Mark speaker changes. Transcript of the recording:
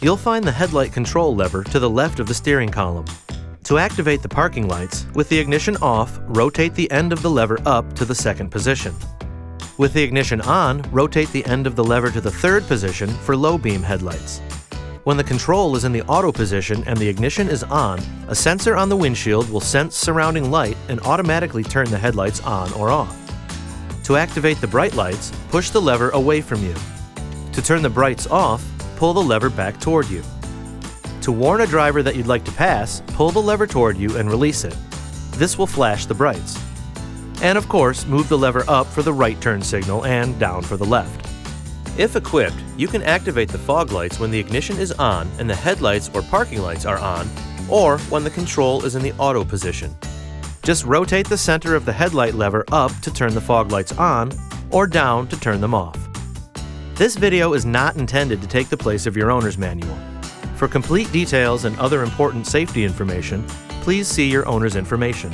Speaker 1: You'll find the headlight control lever to the left of the steering column. To activate the parking lights, with the ignition off, rotate the end of the lever up to the second position. With the ignition on, rotate the end of the lever to the third position for low beam headlights. When the control is in the auto position and the ignition is on, a sensor on the windshield will sense surrounding light and automatically turn the headlights on or off. To activate the bright lights, push the lever away from you. To turn the brights off, pull the lever back toward you. To warn a driver that you'd like to pass, pull the lever toward you and release it. This will flash the brights. And of course, move the lever up for the right turn signal and down for the left. If equipped, you can activate the fog lights when the ignition is on and the headlights or parking lights are on, or when the control is in the auto position. Just rotate the center of the headlight lever up to turn the fog lights on, or down to turn them off. This video is not intended to take the place of your owner's manual. For complete details and other important safety information, please see your owner's information.